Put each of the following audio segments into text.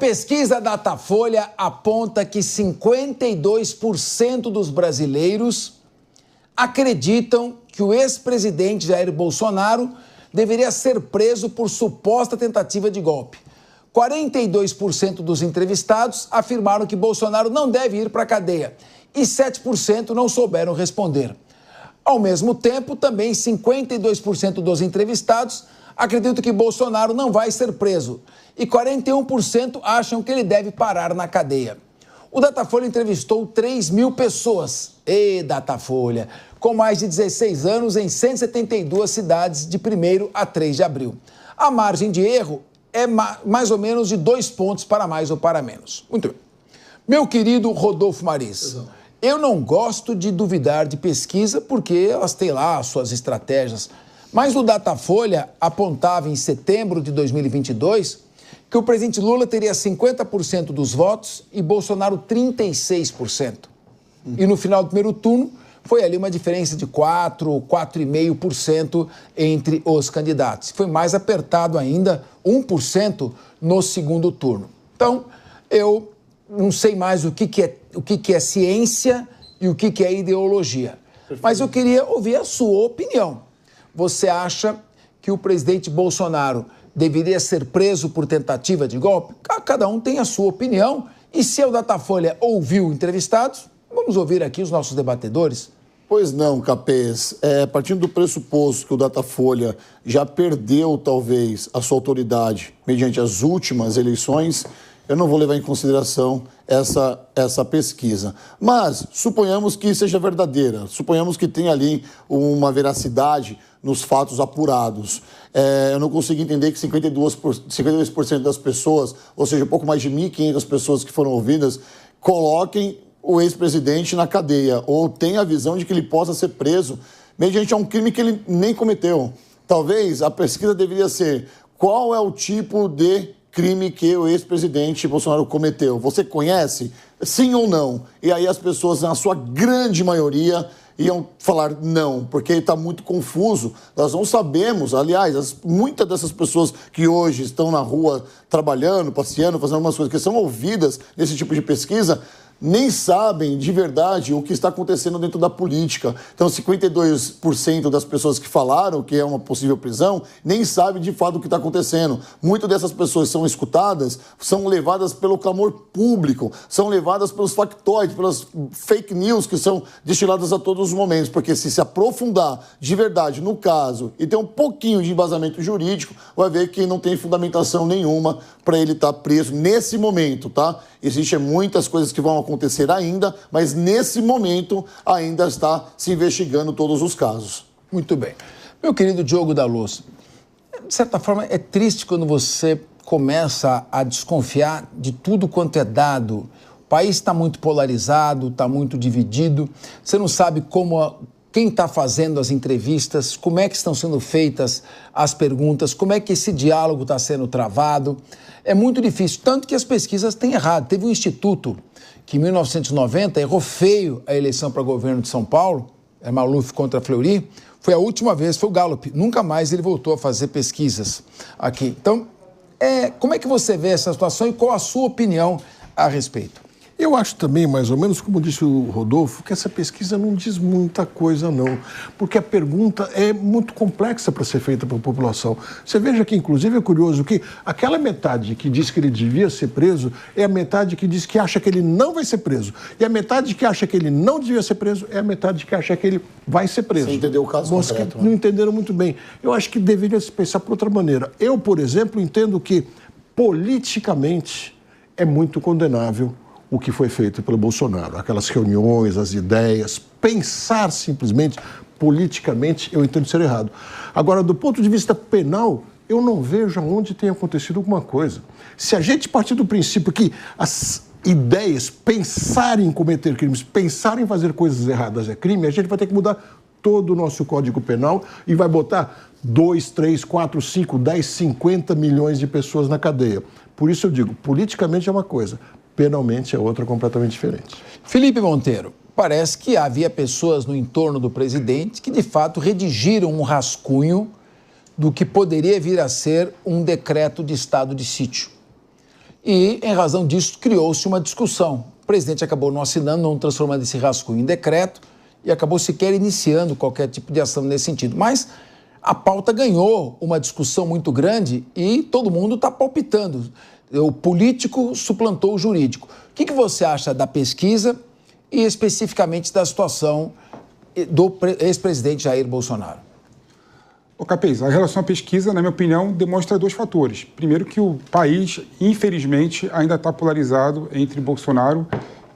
pesquisa Datafolha aponta que 52% dos brasileiros acreditam que o ex-presidente Jair Bolsonaro deveria ser preso por suposta tentativa de golpe. 42% dos entrevistados afirmaram que Bolsonaro não deve ir para a cadeia e 7% não souberam responder. Ao mesmo tempo, também 52% dos entrevistados acreditam que Bolsonaro não vai ser preso e 41% acham que ele deve parar na cadeia. O Datafolha entrevistou 3.000 pessoas, Datafolha, com mais de 16 anos em 172 cidades de 1º a 3 de abril. A margem de erro é mais ou menos de 2 pontos para mais ou para menos. Muito bem. Meu querido Rodolfo Maris, eu não gosto de duvidar de pesquisa porque elas têm lá as suas estratégias, mas o Datafolha apontava em setembro de 2022 que o presidente Lula teria 50% dos votos e Bolsonaro 36%. E no final do primeiro turno foi ali uma diferença de 4,5% entre os candidatos. Foi mais apertado ainda, 1% no segundo turno. Então, eu não sei mais o que é ciência e o que é ideologia. Mas eu queria ouvir a sua opinião. Você acha que o presidente Bolsonaro deveria ser preso por tentativa de golpe? Cada um tem a sua opinião. E se o Datafolha ouviu entrevistados, vamos ouvir aqui os nossos debatedores. Pois não, Capês. Partindo do pressuposto que o Datafolha já perdeu, talvez, a sua autoridade mediante as últimas eleições, eu não vou levar em consideração essa pesquisa. Mas suponhamos que seja verdadeira, suponhamos que tenha ali uma veracidade nos fatos apurados. Eu não consigo entender que 52% das pessoas, ou seja, um pouco mais de 1.500 pessoas que foram ouvidas, coloquem o ex-presidente na cadeia ou tenham a visão de que ele possa ser preso mediante um crime que ele nem cometeu. Talvez a pesquisa deveria ser: qual é o tipo de crime que o ex-presidente Bolsonaro cometeu? Você conhece? Sim ou não? E aí as pessoas, na sua grande maioria, iam falar não, porque está muito confuso. Nós não sabemos, aliás, muitas dessas pessoas que hoje estão na rua trabalhando, passeando, fazendo algumas coisas, que são ouvidas nesse tipo de pesquisa, nem sabem de verdade o que está acontecendo dentro da política. Então, 52% das pessoas que falaram que é uma possível prisão nem sabem de fato o que está acontecendo. Muitas dessas pessoas são escutadas, são levadas pelo clamor público, são levadas pelos factoides, pelas fake news que são destiladas a todos os momentos, porque se aprofundar de verdade no caso e ter um pouquinho de embasamento jurídico, vai ver que não tem fundamentação nenhuma para ele estar preso nesse momento, tá? Existem muitas coisas que vão acontecer ainda, mas nesse momento ainda está se investigando todos os casos. Muito bem. Meu querido Diogo da Luz, de certa forma é triste quando você começa a desconfiar de tudo quanto é dado. O país está muito polarizado, está muito dividido, você não sabe quem está fazendo as entrevistas, como é que estão sendo feitas as perguntas, como é que esse diálogo está sendo travado. É muito difícil, tanto que as pesquisas têm errado. Teve um instituto que em 1990 errou feio a eleição para governo de São Paulo, Maluf contra Fleury, foi a última vez, foi o Gallup. Nunca mais ele voltou a fazer pesquisas aqui. Então, como é que você vê essa situação e qual a sua opinião a respeito? Eu acho também, mais ou menos, como disse o Rodolfo, que essa pesquisa não diz muita coisa, não. Porque a pergunta é muito complexa para ser feita para a população. Você veja que, inclusive, é curioso que aquela metade que diz que ele devia ser preso é a metade que diz que acha que ele não vai ser preso. E a metade que acha que ele não devia ser preso é a metade que acha que ele vai ser preso. Você entendeu o caso concreto, né? Não entenderam muito bem. Eu acho que deveria se pensar por outra maneira. Eu, por exemplo, entendo que, politicamente, é muito condenável o que foi feito pelo Bolsonaro, aquelas reuniões, as ideias, pensar simplesmente politicamente, eu entendo ser errado. Agora, do ponto de vista penal, eu não vejo aonde tenha acontecido alguma coisa. Se a gente partir do princípio que as ideias, pensar em cometer crimes, pensar em fazer coisas erradas é crime, a gente vai ter que mudar todo o nosso Código Penal e vai botar 2, 3, 4, 5, 10, 50 milhões de pessoas na cadeia. Por isso eu digo, politicamente é uma coisa, penalmente é outra completamente diferente. Felipe Monteiro, parece que havia pessoas no entorno do presidente que, de fato, redigiram um rascunho do que poderia vir a ser um decreto de estado de sítio. E, em razão disso, criou-se uma discussão. O presidente acabou não assinando, não transformando esse rascunho em decreto e acabou sequer iniciando qualquer tipo de ação nesse sentido. Mas a pauta ganhou uma discussão muito grande e todo mundo está palpitando. O político suplantou o jurídico. O que você acha da pesquisa e especificamente da situação do ex-presidente Jair Bolsonaro? Ô Capês, a relação à pesquisa, na minha opinião, demonstra dois fatores. Primeiro que o país, infelizmente, ainda está polarizado entre Bolsonaro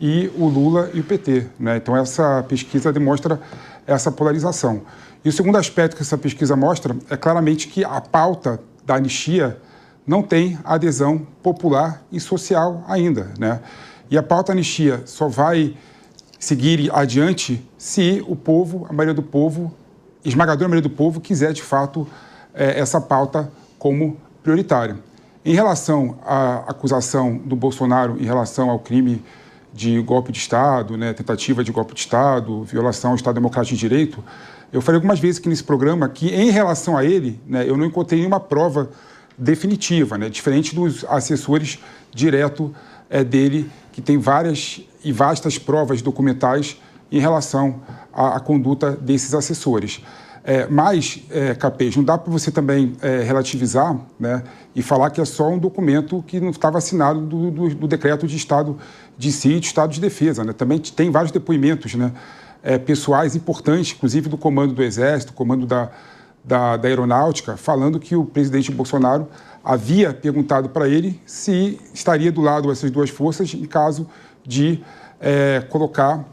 e o Lula e o PT, né? Então essa pesquisa demonstra essa polarização. E o segundo aspecto que essa pesquisa mostra é claramente que a pauta da anistia não tem adesão popular e social ainda, né? E a pauta anistia só vai seguir adiante se o povo, a maioria do povo, esmagadora maioria do povo, quiser de fato essa pauta como prioritária. Em relação à acusação do Bolsonaro em relação ao crime de golpe de Estado, né, tentativa de golpe de Estado, violação ao Estado Democrático de Direito, eu falei algumas vezes aqui nesse programa que, em relação a ele, né, eu não encontrei nenhuma prova definitiva, né, diferente dos assessores direto dele, que tem várias e vastas provas documentais em relação à conduta desses assessores. Mas, Capês, não dá para você também relativizar, né, e falar que é só um documento que não estava assinado do decreto de estado de sítio, estado de defesa, né? Também tem vários depoimentos, né, pessoais importantes, inclusive do comando do Exército, comando da Aeronáutica, falando que o presidente Bolsonaro havia perguntado para ele se estaria do lado dessas duas forças em caso de colocar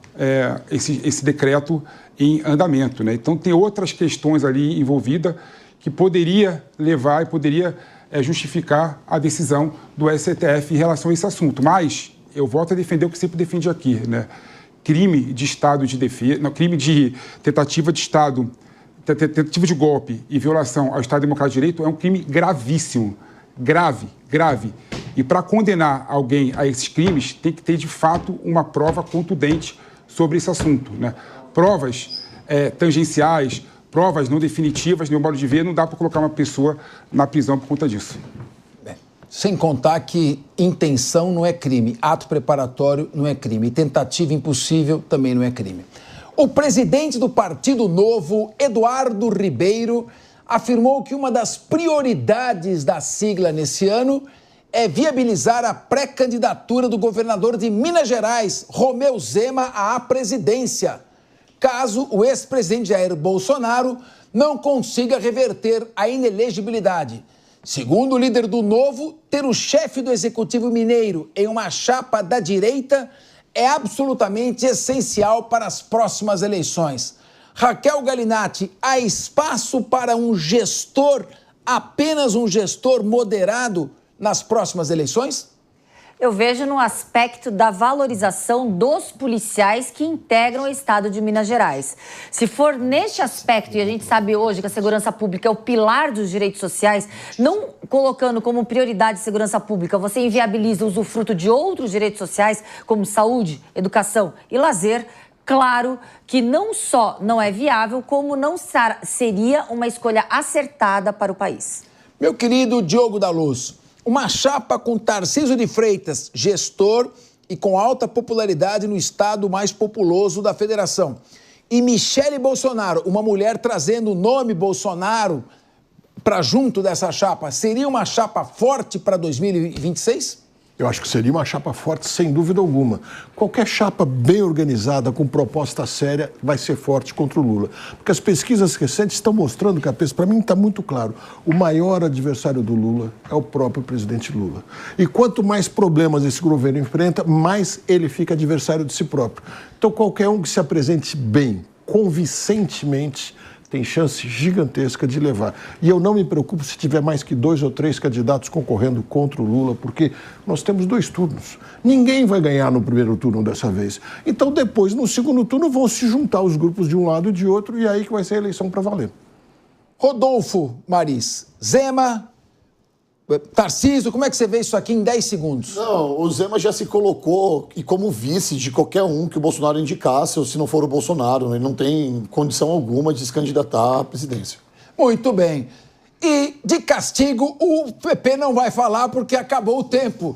esse decreto em andamento, né? Então, tem outras questões ali envolvidas que poderia levar e poderia justificar a decisão do STF em relação a esse assunto. Mas eu volto a defender o que sempre defendi aqui, né? Crime de estado de defesa, não, crime de tentativa de estado, tentativa de golpe e violação ao Estado Democrático de Direito é um crime gravíssimo, grave. E para condenar alguém a esses crimes, tem que ter, de fato, uma prova contundente sobre esse assunto, né? Provas tangenciais, provas não definitivas, no meu modo de ver, não dá para colocar uma pessoa na prisão por conta disso. Sem contar que intenção não é crime, ato preparatório não é crime, tentativa impossível também não é crime. O presidente do Partido Novo, Eduardo Ribeiro, afirmou que uma das prioridades da sigla nesse ano é viabilizar a pré-candidatura do governador de Minas Gerais, Romeu Zema, à presidência, caso o ex-presidente Jair Bolsonaro não consiga reverter a inelegibilidade. Segundo o líder do Novo, ter o chefe do Executivo Mineiro em uma chapa da direita é absolutamente essencial para as próximas eleições. Raquel Galinatti, há espaço para um gestor, apenas um gestor moderado nas próximas eleições? Eu vejo no aspecto da valorização dos policiais que integram o estado de Minas Gerais. Se for neste aspecto, e a gente sabe hoje que a segurança pública é o pilar dos direitos sociais, não colocando como prioridade segurança pública, você inviabiliza o usufruto de outros direitos sociais, como saúde, educação e lazer, claro que não só não é viável, como não seria uma escolha acertada para o país. Meu querido Diogo da Luz, uma chapa com Tarcísio de Freitas, gestor e com alta popularidade no estado mais populoso da federação, e Michele Bolsonaro, uma mulher trazendo o nome Bolsonaro para junto dessa chapa, seria uma chapa forte para 2026? Eu acho que seria uma chapa forte, sem dúvida alguma. Qualquer chapa bem organizada, com proposta séria, vai ser forte contra o Lula. Porque as pesquisas recentes estão mostrando, Capês, para mim está muito claro, o maior adversário do Lula é o próprio presidente Lula. E quanto mais problemas esse governo enfrenta, mais ele fica adversário de si próprio. Então qualquer um que se apresente bem, convincentemente, tem chance gigantesca de levar. E eu não me preocupo se tiver mais que 2 ou 3 candidatos concorrendo contra o Lula, porque nós temos 2 turnos. Ninguém vai ganhar no primeiro turno dessa vez. Então, depois, no segundo turno, vão se juntar os grupos de um lado e de outro, e aí que vai ser a eleição para valer. Rodolfo Maris, Zema, Tarcísio, como é que você vê isso aqui em 10 segundos? Não, o Zema já se colocou e como vice de qualquer um que o Bolsonaro indicasse, ou se não for o Bolsonaro, ele não tem condição alguma de se candidatar à presidência. Muito bem. E de castigo, o PP não vai falar porque acabou o tempo.